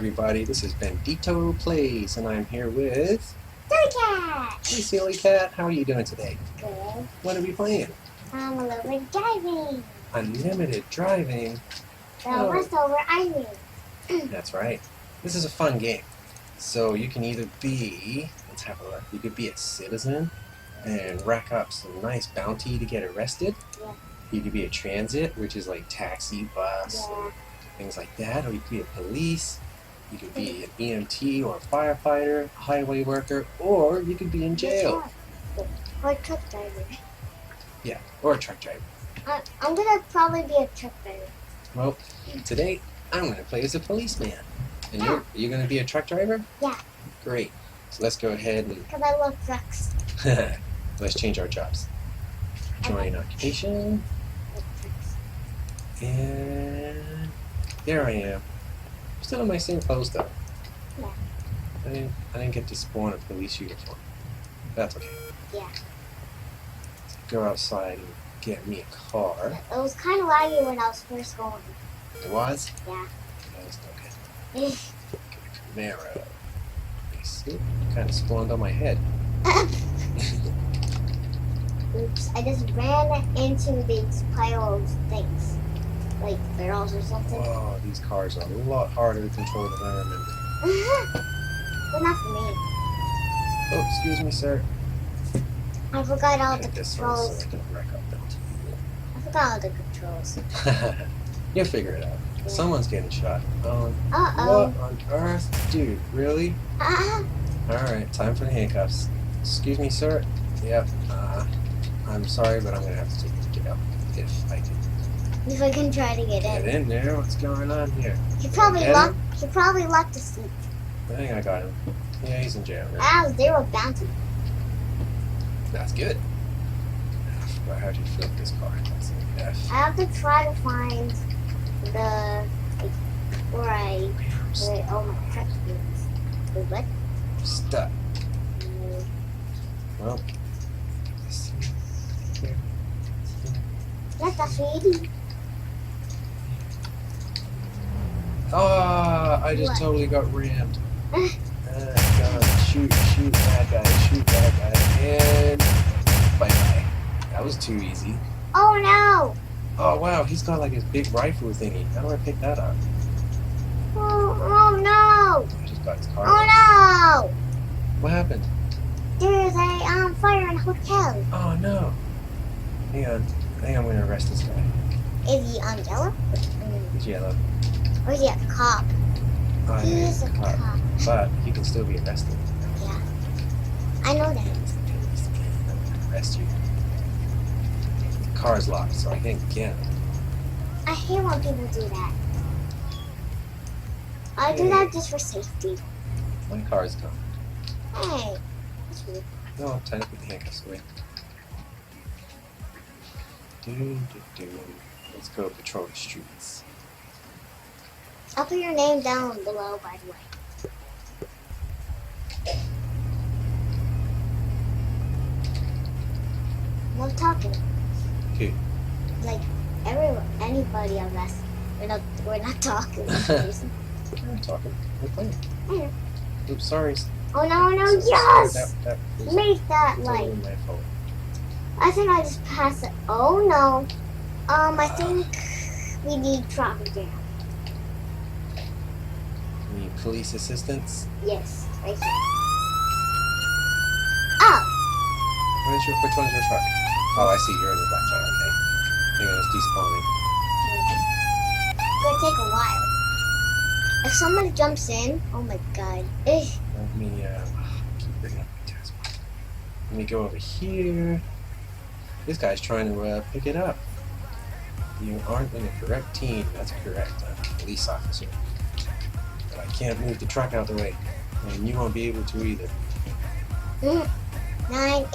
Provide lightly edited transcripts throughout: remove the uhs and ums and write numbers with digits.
everybody, this is Bendito Plays, and I'm here with... Silly Cat! Hey Silly Cat, how are you doing today? Good. What are we playing? Unlimited driving. Unlimited driving? The Westover Island. That's right. This is a fun game. So you can either be, let's have a look, you could be a citizen and rack up some nice bounty to get arrested. Yeah. You could be a transit, which is like taxi, bus, Yeah. and things like that. Or you could be a police. You could be an EMT or a firefighter, a highway worker, or you could be in jail. Or a truck driver. Yeah, or a truck driver. I'm gonna probably be a truck driver. Well, today I'm gonna play as a policeman. And are you gonna be a truck driver? Yeah. Great. So let's go ahead and Because I love trucks. let's change our jobs. Join occupation. And there I am. Still in my same clothes though. Yeah. I didn't get to spawn a police uniform. That's okay. Yeah. Let's go outside and get me a car. It was kind of laggy when I was first going. It was? Yeah. That was no good. Get a Camaro. You see? Kind of spawned on my head. Oops, I just ran into these pile of things. Like barrels or something. Whoa, these cars are a lot harder to control than I remember. But not for me. Oh, excuse me, sir. I forgot all the Get this one controls. so I can wreck up them. I forgot all the controls. You'll figure it out. Yeah. Someone's getting shot. Uh-oh. What on earth? Dude, really? Ah! Alright, time for the handcuffs. Excuse me, sir. Yep. I'm sorry, but I'm going to have to take you to jail. If I can. If I can try to get Get in. in there. What's going on here? He probably Get locked. him? He probably locked the seat. I think I got him. Yeah, he's in jail now. Ah, zero bounty. That's good. But how'd you fill up this car? That's an F. I have to try to find the where all my truck is. Wait, what? Stuck. Mm, Well. Let's see. Here. That's really. Oh, I just What? totally got rammed. God, shoot that guy, and bye-bye. That was too easy. Oh no! Oh wow, he's got like his big rifle thingy. How do I pick that up? Oh no! I just got his car. Oh no! What happened? There's a fire in a hotel. Oh no. Hang on. I think I'm gonna arrest this guy. Is he yellow? He's yellow. Or is he a cop? Oh, He yeah, is a cop. cop. But he can still be arrested. Yeah. I know that. I'm gonna arrest you. The car's locked, so I can't get him. I hate when people do that. I do that just for safety. My car's gone. Hey. That's weird. No, time to put the handcuffs away. Let's go patrol the streets. I'll put your name down below, by the way. No talking. Okay. Like anybody of us. We're not talking. I'm talking. We're playing. Yeah. Oops, sorry. Oh no, yes! That was Make that totally light. my fault. I think I just passed it. Oh no. I think we need traffic jam. Need police assistance? Yes, right here. Oh! Which one's your truck? Oh, I see. You're in the black truck. Okay. Hang on, it's despawning. It's gonna take a while. If someone jumps in, oh my god. Eh. Let me, keep bringing up my taskbar. Let me go over here. This guy's trying to, pick it up. You aren't in the correct team. That's correct. I'm a police officer. But I can't move the truck out the way. And you won't be able to either. 9,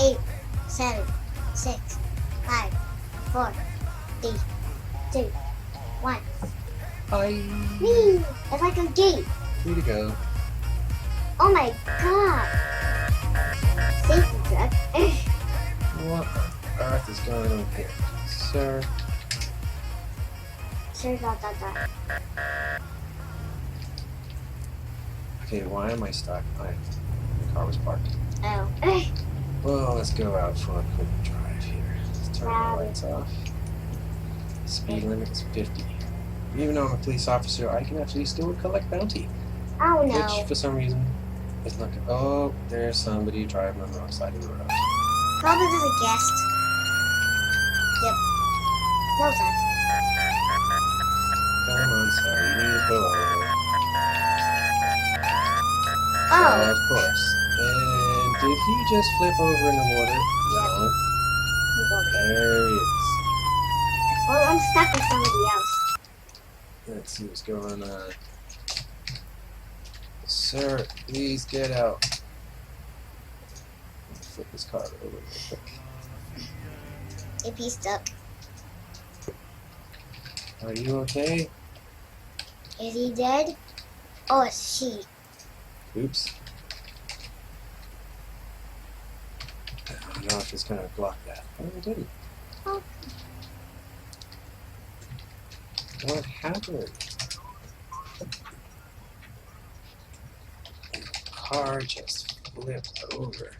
8, 7, 6, 5, 4, 3, 2, 1. Hi! Whee! It's like a gate. Way to go. Oh my god. Safety truck. What on earth is going on here? Sir? Sir, dot, dot, dot. Okay, why am I stuck? The car was parked. Oh. Well, let's go out for a quick drive here. Let's turn the lights off. Speed limit is 50. Even though I'm a police officer, I can actually still collect bounty. Oh no. Which, for some reason, is not good. Oh, there's somebody driving on the wrong side of the road. Probably just a guest. Yep. No, sir. Come on, sir. You need to go over. Oh. Of course. And did he just flip over in the water? No. He's over there. There he is. Well, I'm stuck with somebody else. Let's see what's going on. Sir, please get out. Let me flip this car over real quick. If he's stuck. Are you okay? Is he dead? Oh, it's she. Oops. I don't know if it's gonna block that. Oh, it didn't. Oh. What happened? The car just flipped over.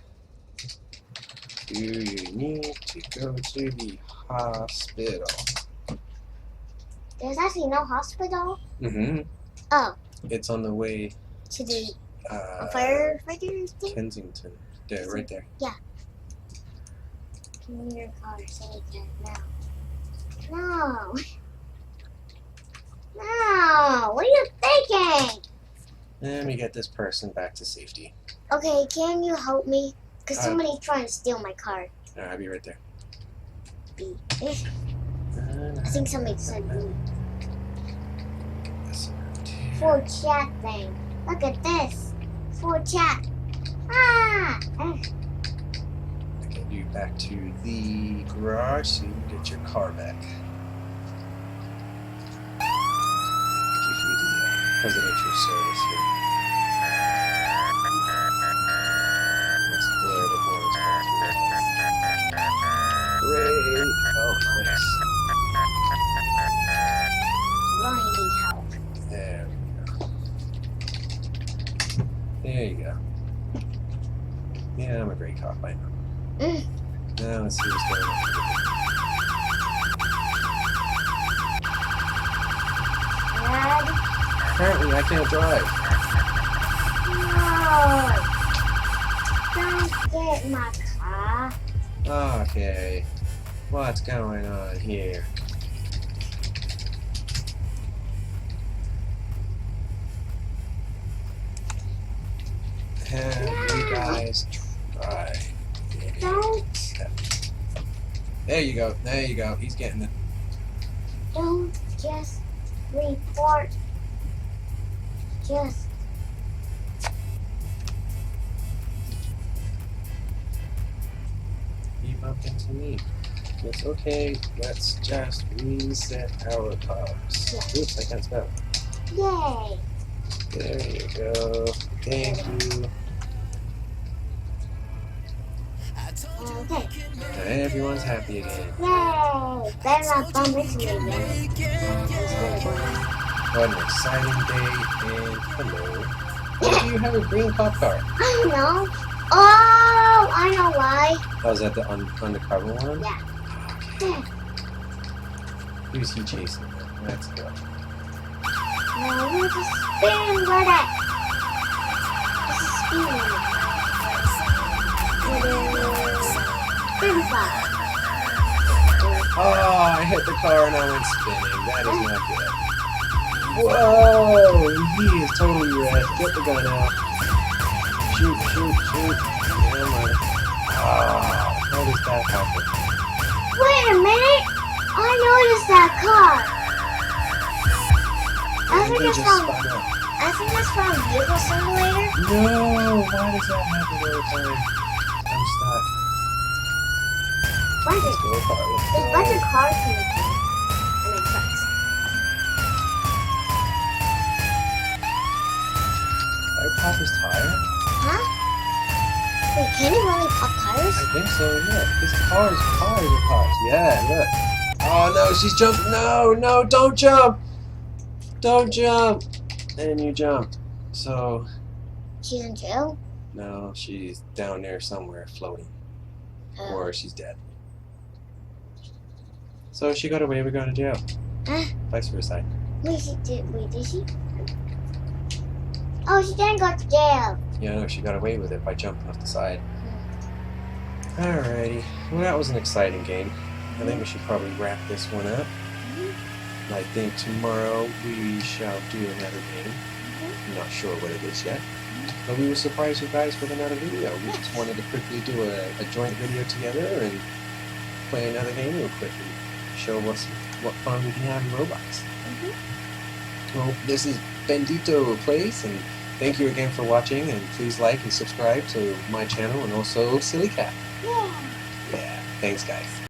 Do you need to go to the hospital? There's actually no hospital. Mm-hmm. Oh. It's on the way To the to firefighter thing? Kensington. There, right there. Yeah. Give me your car. Say that now. No. No. What are you thinking? Let me get this person back to safety. Okay, can you help me? Because somebody's trying to steal my car. Alright, I'll be right there. I think somebody said me. Get this around here. For chat thing. Look at this. For chat. Ah! I'll get you back to the garage so you can get your car back. Thank you for the presidential service here. Let's blur the words back through that. Great! Oh, nice. Ronnie needs help. There we go. There you go. Yeah, I'm a great cop, I know. Now let's see what's going on. Dad? Apparently I can't drive. No! Don't get my car. Okay. What's going on here? Have you guys tried? Don't. There you go. There you go. He's getting it. Don't just report. Just. You bumped into me. It's okay. Let's just reset our cars. Yeah. Oops, I can't spell. Yay! There you go. Thank you. Okay. Now everyone's happy again. Yay! Better not bump into me again. What an exciting day, and hello. Why do you have a green cop car? I don't know. Oh, I know why. Oh, is that the undercover one? Yeah. Okay. Who's he chasing? Let's go. No, there's a spin right at. There's a speed limit. It is 35. Oh, I hit the car and I went spinning. That is not good. Whoa! He is totally red. Get the gun out. Shoot, shoot, shoot. Yeah, man. Oh, how does that happen? Wait a minute! I noticed that car. I think They it's just from. spun out. I think it's from Vehicle Simulator. No! Why does that happen all the time? I'm stuck. Bunch Let's of, go, car. Let's there's a bunch go. of cars coming through, and then trucks. I pop his tire? Huh? Wait, can you really pop tires? I think so, look. His cars are cars. Yeah, look. Oh no, she's jumping. No, no, don't jump! Don't jump! And you jumped. So, She's in jail? No, she's down there somewhere floating. Oh. Or she's dead. So she got away, we got to jail. Huh? Vice versa. Wait, did she? Oh, she didn't go to jail. Yeah, no, she got away with it by jumping off the side. Alrighty. Well, that was an exciting game. I think we should probably wrap this one up. I think tomorrow we shall do another game. I'm not sure what it is yet. But we will surprise you guys with another video. We just wanted to quickly do a joint video together and play another game real quickly. Show us what fun we can have in Roblox. Well, this is Bendito POILCE, and thank you again for watching, and please like and subscribe to my channel and also Silly Cat. Yeah. Yeah, thanks guys.